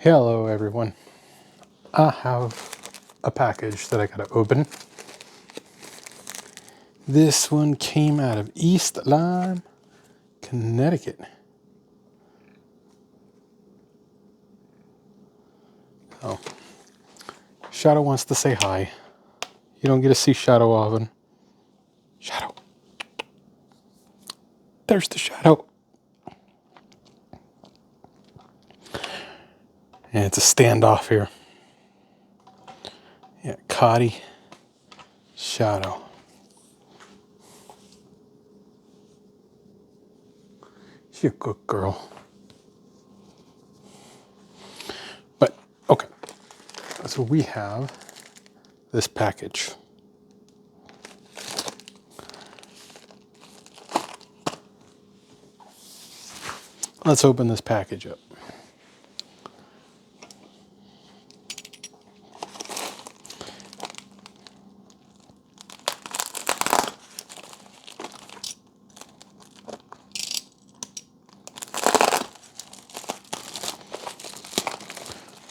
Hello everyone. I have a package that I gotta open. This one came out of East Lyme, Connecticut. Oh, Shadow wants to say hi. You don't get to see Shadow often. Shadow. There's the Shadow. And it's a standoff here. Yeah, Cotty, Shadow. She's a good girl. But, okay. So we have this package. Let's open this package up.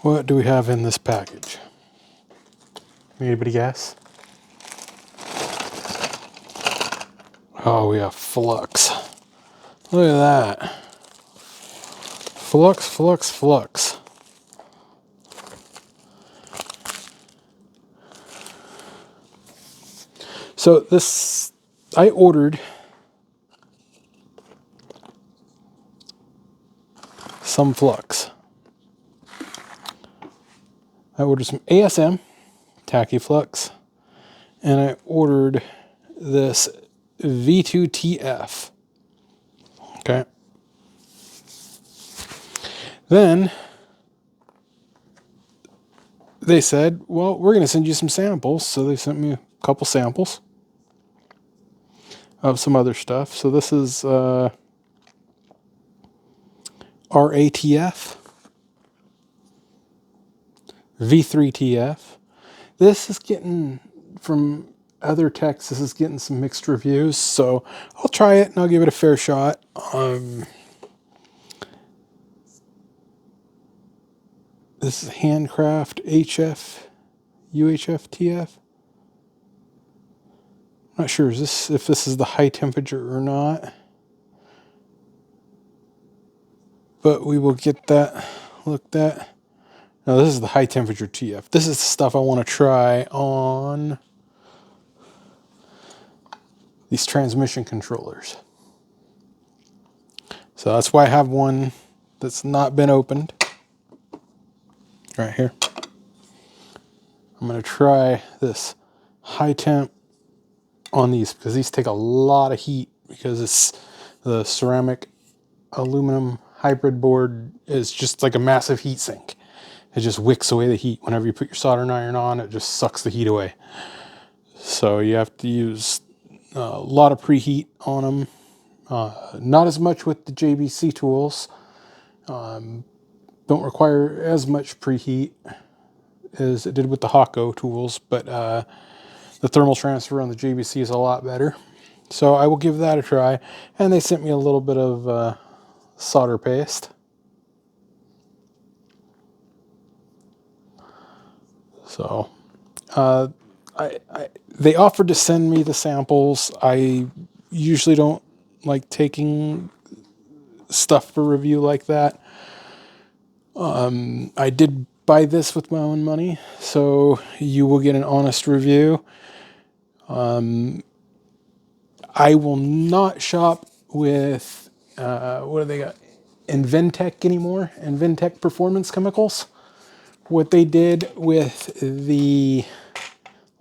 What do we have in this package? Anybody guess? Oh, we have Flux. Look at that. Flux, Flux, Flux. So this, I ordered some Flux. I ordered some ASM, tacky Flux, and I ordered this V2TF. Okay. Then they said, well, we're going to send you some samples. So they sent me a couple samples of some other stuff. So this is RATF, V3TF. This is getting, from other techs, this is getting some mixed reviews. So I'll try it and I'll give it a fair shot. This is Handcraft HF, UHF, TF. I'm not sure if this is the high temperature or not. But we will get that looked at. No, this is the high temperature TF. This is the stuff I want to try on these transmission controllers. So that's why I have one that's not been opened. Right here. I'm going to try this high temp on these because these take a lot of heat because it's the ceramic aluminum hybrid board is just like a massive heat sink. It just wicks away the heat. Whenever you put your soldering iron on, it just sucks the heat away. So you have to use a lot of preheat on them. Not as much with the JBC tools. Don't require as much preheat as it did with the Hako tools, but the thermal transfer on the JBC is a lot better. So I will give that a try. And they sent me a little bit of solder paste. So they offered to send me the samples. I usually don't like taking stuff for review like that. I did buy this with my own money, so you will get an honest review. I will not shop with, what do they got? Inventec anymore. Inventec Performance Chemicals. What they did with the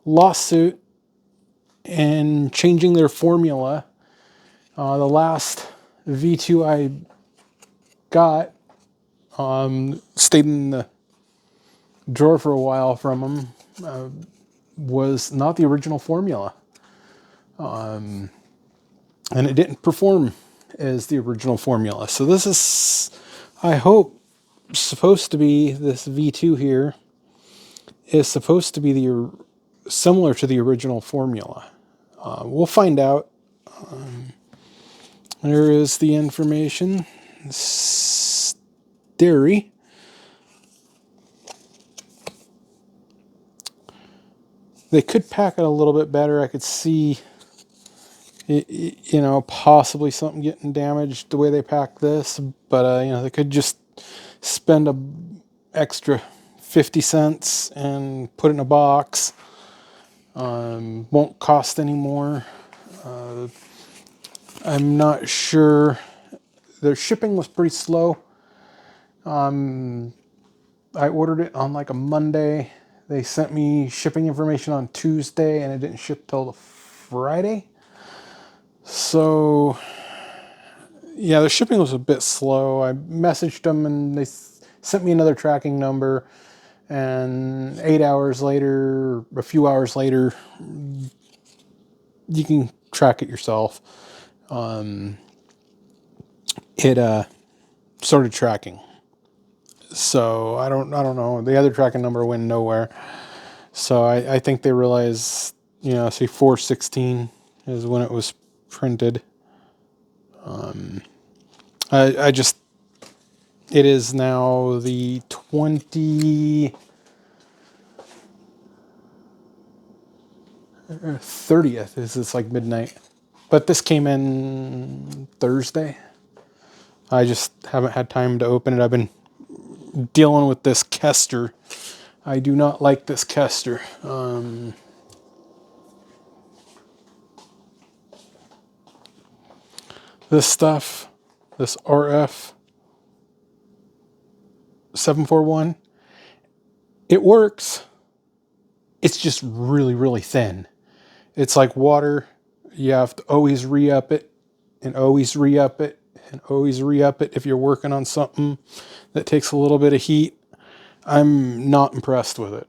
lawsuit and changing their formula. The last V2 I got stayed in the drawer for a while from them. Was not the original formula. And it didn't perform as the original formula. So this is, I hope, supposed to be, this V2 here is supposed to be the similar to the original formula. We'll find out. There is the information. Stirri They could pack it a little bit better. I could see, possibly something getting damaged the way they pack this, but they could just spend a extra 50 cents and put it in a box. Won't cost any more. I'm not sure. Their shipping was pretty slow. I ordered it on like a Monday. They sent me shipping information on Tuesday, and it didn't ship till the Friday. So, yeah, the shipping was a bit slow. I messaged them, and they sent me another tracking number. And 8 hours later, a few hours later, you can track it yourself. It started tracking. So I don't know. The other tracking number went nowhere. So I think they realized, say 4/16 is when it was printed. It is now the 30th. It's like midnight. But this came in Thursday. I just haven't had time to open it. I've been dealing with this Kester. I do not like this Kester. This stuff, this RF 741, it works. It's just really, really thin. It's like water. You have to always re-up it and always re-up it and always re-up it if you're working on something that takes a little bit of heat. I'm not impressed with it.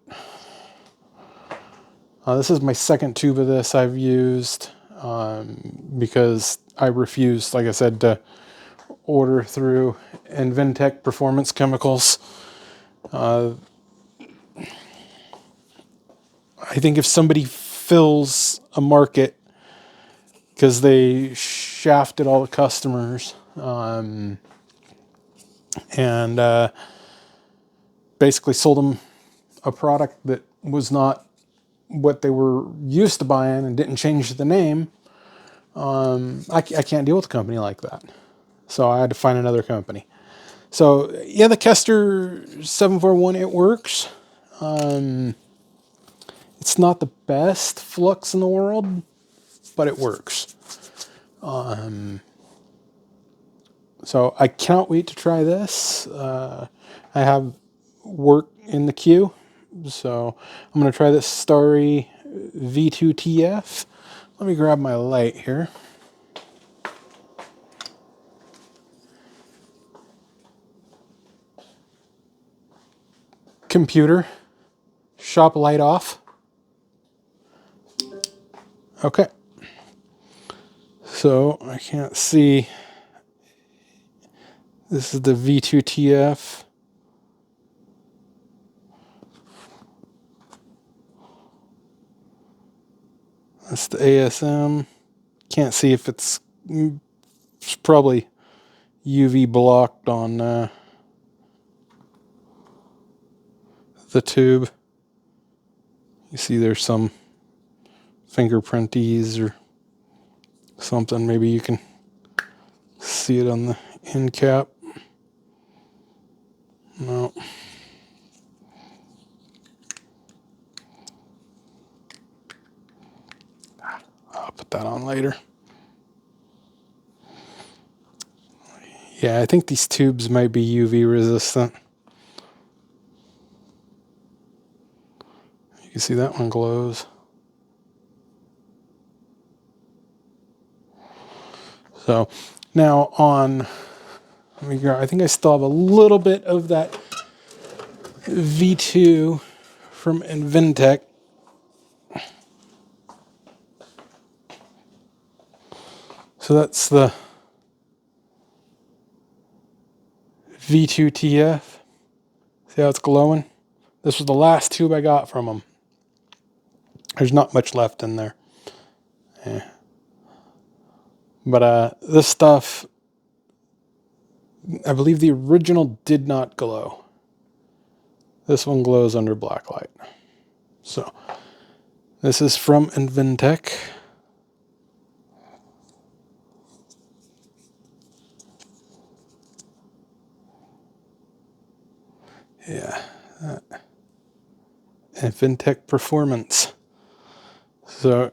This is my second tube of this I've used because I refused, like I said, to order through Inventec Performance Chemicals. I think if somebody fills a market because they shafted all the customers and basically sold them a product that was not what they were used to buying and didn't change the name, I can't deal with a company like that. So I had to find another company. So yeah, the Kester 741, it works. It's not the best flux in the world, but it works. So I cannot wait to try this. I have work in the queue. So I'm going to try this Stirri V2TF. Let me grab my light here. Computer, shop light off. Okay. So I can't see. This is the V2TF. That's the ASM. Can't see if it's probably UV blocked on the tube. You see there's some fingerprinties or something. Maybe you can see it on the end cap. No. I'll put that on later. Yeah, I think these tubes might be UV resistant. You can see that one glows. So now on, I think I still have a little bit of that V2 from Inventec. So that's the V2TF. See how it's glowing? This was the last tube I got from them. There's not much left in there. Yeah. But this stuff, I believe the original did not glow. This one glows under black light. So This is from Inventec. Yeah. Inventec Performance. So,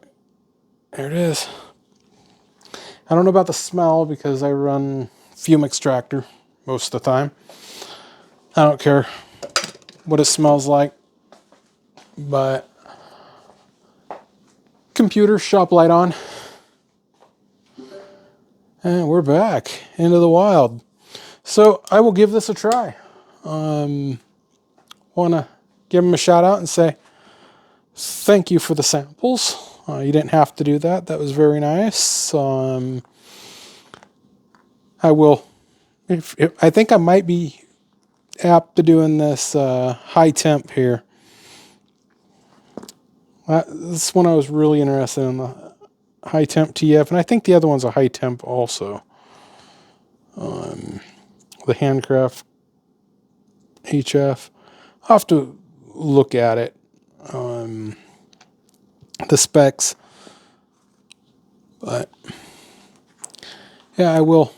there it is. I don't know about the smell because I run fume extractor most of the time. I don't care what it smells like, but computer shop light on, and we're back into the wild. So I will give this a try. Want to give them a shout out and say thank you for the samples. You didn't have to do that. That was very nice. I will. I think I might be apt to doing this high temp here. This one I was really interested in, the high temp TF, and I think the other one's a high temp also. The Handcraft HF. I'll have to look at it. The specs. But yeah, I will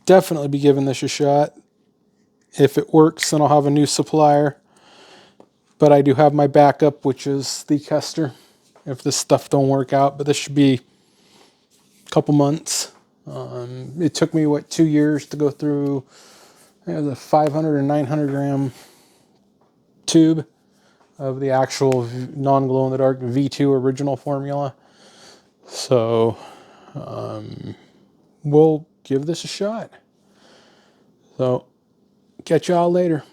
definitely be giving this a shot. If it works, then I'll have a new supplier. But I do have my backup, which is the Kester, if this stuff don't work out. But this should be a couple months. It took me, 2 years to go through the 500 or 900 gram tube of the actual non-glow-in-the-dark V2 original formula. So we'll give this a shot. So catch y'all later.